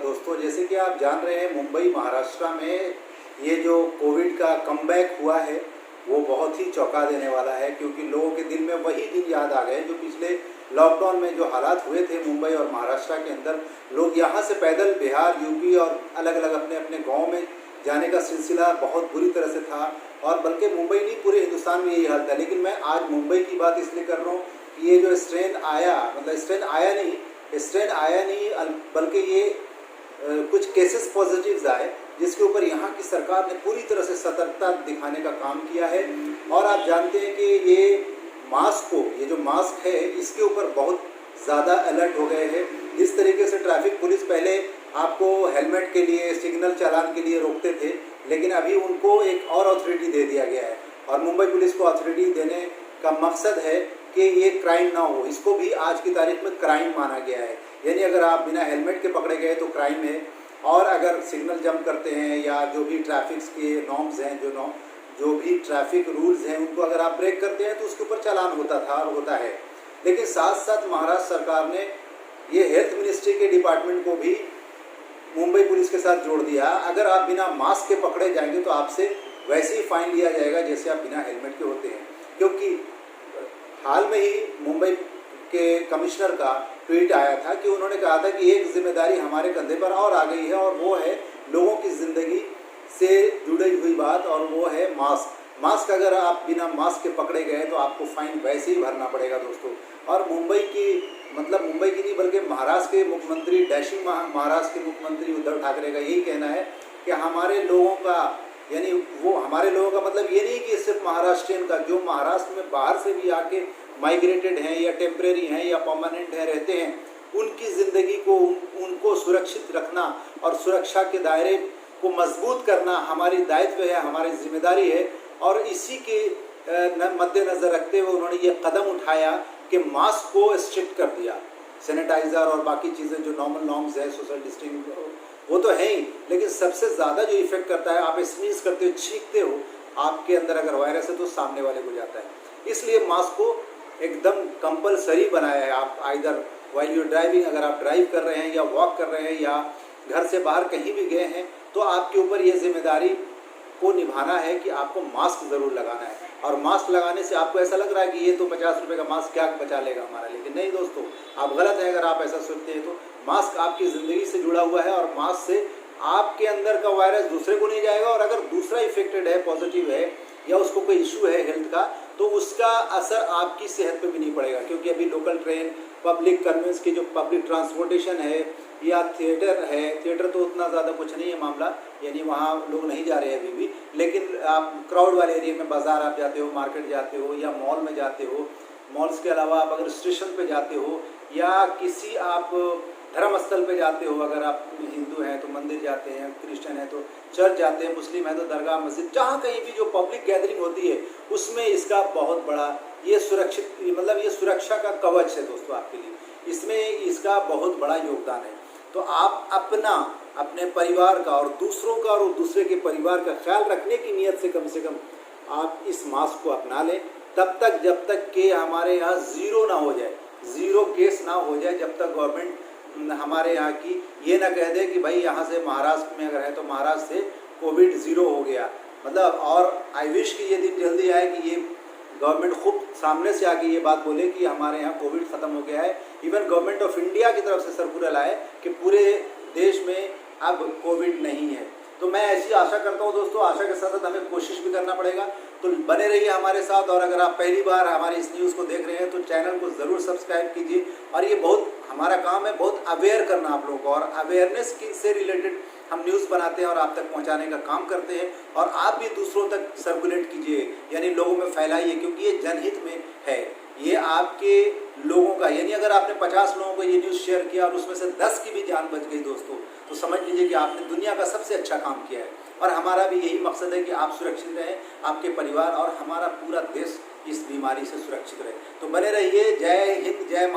दोस्तों, जैसे कि आप जान रहे हैं मुंबई महाराष्ट्र में ये जो कोविड का कमबैक हुआ है वो बहुत ही चौंका देने वाला है, क्योंकि लोगों के दिल में वही दिन याद आ गए जो पिछले लॉकडाउन में जो हालात हुए थे मुंबई और महाराष्ट्र के अंदर। लोग यहाँ से पैदल बिहार, यूपी और अलग अलग अपने अपने गाँव में जाने का सिलसिला बहुत बुरी तरह से था, और बल्कि मुंबई नहीं पूरे हिंदुस्तान में यही हाल था। लेकिन मैं आज मुंबई की बात इसलिए कर रहा हूँ कि ये जो स्ट्रेन आया, मतलब स्ट्रेन आया नहीं बल्कि ये कुछ केसेस पॉजिटिव्स आए, जिसके ऊपर यहाँ की सरकार ने पूरी तरह से सतर्कता दिखाने का काम किया है। और आप जानते हैं कि ये जो मास्क है इसके ऊपर बहुत ज़्यादा अलर्ट हो गए हैं। जिस तरीके से ट्रैफिक पुलिस पहले आपको हेलमेट के लिए, सिग्नल चालान के लिए रोकते थे, लेकिन अभी उनको एक और अथॉरिटी दे दिया गया है, और मुंबई पुलिस को अथॉरिटी देने का मकसद है कि ये क्राइम ना हो। इसको भी आज की तारीख में क्राइम माना गया है, यानी अगर आप बिना हेलमेट के पकड़े गए तो क्राइम है, और अगर सिग्नल जंप करते हैं या जो भी ट्रैफिक के नॉर्म्स हैं, जो भी ट्रैफिक रूल्स हैं, उनको अगर आप ब्रेक करते हैं तो उसके ऊपर चालान होता था और होता है। लेकिन साथ साथ महाराष्ट्र सरकार ने ये हेल्थ मिनिस्ट्री के डिपार्टमेंट को भी मुंबई पुलिस के साथ जोड़ दिया। अगर आप बिना मास्क के पकड़े जाएंगे तो आपसे वैसे ही फाइन लिया जाएगा जैसे आप बिना हेलमेट के होते हैं। क्योंकि हाल में ही मुंबई के कमिश्नर का ट्वीट आया था कि उन्होंने कहा था कि एक जिम्मेदारी हमारे कंधे पर और आ गई है, और वो है लोगों की ज़िंदगी से जुड़ी हुई बात, और वो है मास्क अगर आप बिना मास्क के पकड़े गए तो आपको फ़ाइन वैसे ही भरना पड़ेगा दोस्तों। और मुंबई की नहीं बल्कि महाराष्ट्र के मुख्यमंत्री, डैशिंग महाराष्ट्र के मुख्यमंत्री उद्धव ठाकरे का यही कहना है कि हमारे लोगों का, यानी वो हमारे लोगों का मतलब ये नहीं कि सिर्फ महाराष्ट्रियन का, जो महाराष्ट्र में बाहर से भी आके माइग्रेटेड हैं या टेम्परेरी हैं या परमानेंट हैं, रहते हैं, उनकी ज़िंदगी को उनको सुरक्षित रखना और सुरक्षा के दायरे को मजबूत करना हमारी दायित्व है, हमारी जिम्मेदारी है। और इसी के मद्देनज़र रखते हुए उन्होंने ये कदम उठाया कि मास्क को स्ट्रिक्ट कर दिया। सैनिटाइज़र और बाकी चीज़ें जो नॉर्मल नॉर्म्स है, सोशल डिस्टेंसिंग, वो तो है ही, लेकिन सबसे ज़्यादा जो इफेक्ट करता है, आप स्नीज करते हो, छींकते हो, आपके अंदर अगर वायरस है तो सामने वाले को जाता है। इसलिए मास्क को एकदम कंपलसरी बनाया है। आप आइदर वाइल यू ड्राइविंग, अगर आप ड्राइव कर रहे हैं या वॉक कर रहे हैं या घर से बाहर कहीं भी गए हैं, तो आपके ऊपर ये जिम्मेदारी को निभाना है कि आपको मास्क ज़रूर लगाना है। और मास्क लगाने से आपको ऐसा लग रहा है कि ये तो 50 रुपये का मास्क क्या बचा लेगा हमारा, लेकिन नहीं दोस्तों, आप गलत है अगर आप ऐसा सोचते हैं। तो मास्क आपकी ज़िंदगी से जुड़ा हुआ है, और मास्क से आपके अंदर का वायरस दूसरे को नहीं जाएगा, और अगर दूसरा इफेक्टेड है, पॉजिटिव है, या उसको कोई इशू है हेल्थ का, तो उसका असर आपकी सेहत पे भी नहीं पड़ेगा। क्योंकि अभी लोकल ट्रेन, पब्लिक कन्वेंस की जो पब्लिक ट्रांसपोर्टेशन है, या थिएटर है, थिएटर तो उतना ज़्यादा कुछ नहीं है मामला, यानी वहाँ लोग नहीं जा रहे हैं अभी भी, लेकिन आप क्राउड वाले एरिया में, बाज़ार आप जाते हो, मार्केट जाते हो, या मॉल में जाते हो, मॉल्स के अलावा आप अगर स्टेशन पे जाते हो, या किसी आप धर्म स्थल पे जाते हो, अगर आप हिंदू हैं तो मंदिर जाते हैं, क्रिश्चियन हैं तो चर्च जाते हैं, मुस्लिम हैं तो दरगाह, मस्जिद, जहाँ कहीं भी जो पब्लिक गैदरिंग होती है उसमें इसका बहुत बड़ा ये सुरक्षा का कवच है दोस्तों आपके लिए। इसमें इसका बहुत बड़ा योगदान है। तो आप अपने परिवार का और दूसरों का और दूसरे के परिवार का ख्याल रखने की नीयत से कम आप इस मास्क को अपना लें, तब तक जब तक कि हमारे यहाँ ज़ीरो केस ना हो जाए, जब तक गवर्नमेंट हमारे यहाँ की ये ना कह दे कि भाई यहाँ से महाराष्ट्र में अगर है तो महाराष्ट्र से कोविड ज़ीरो हो गया, मतलब। और आई विश कि ये दिन जल्दी आए कि ये गवर्नमेंट खुद सामने से आके ये बात बोले कि हमारे यहाँ कोविड ख़त्म हो गया है। इवन गवर्नमेंट ऑफ इंडिया की तरफ से सर्कुलर आए कि पूरे देश में अब कोविड नहीं है। तो मैं ऐसी आशा करता हूँ दोस्तों, आशा के साथ साथ हमें कोशिश भी करना पड़ेगा। तो बने रहिए हमारे साथ, और अगर आप पहली बार हमारी इस न्यूज़ को देख रहे हैं तो चैनल को ज़रूर सब्सक्राइब कीजिए। और ये बहुत हमारा काम है, बहुत अवेयर करना आप लोगों को, और अवेयरनेस से रिलेटेड हम न्यूज़ बनाते हैं और आप तक पहुंचाने का काम करते हैं। और आप भी दूसरों तक सर्कुलेट कीजिए, यानी लोगों में फैलाइए, क्योंकि ये जनहित में है, ये आपके लोगों का, यानी अगर आपने 50 लोगों को ये न्यूज़ शेयर किया और उसमें से 10 की भी जान बच गई दोस्तों, तो समझ लीजिए कि आपने दुनिया का सबसे अच्छा काम किया है। और हमारा भी यही मकसद है कि आप सुरक्षित रहें, आपके परिवार और हमारा पूरा देश इस बीमारी से सुरक्षित रहे। तो बने रहिए। जय हिंद, जय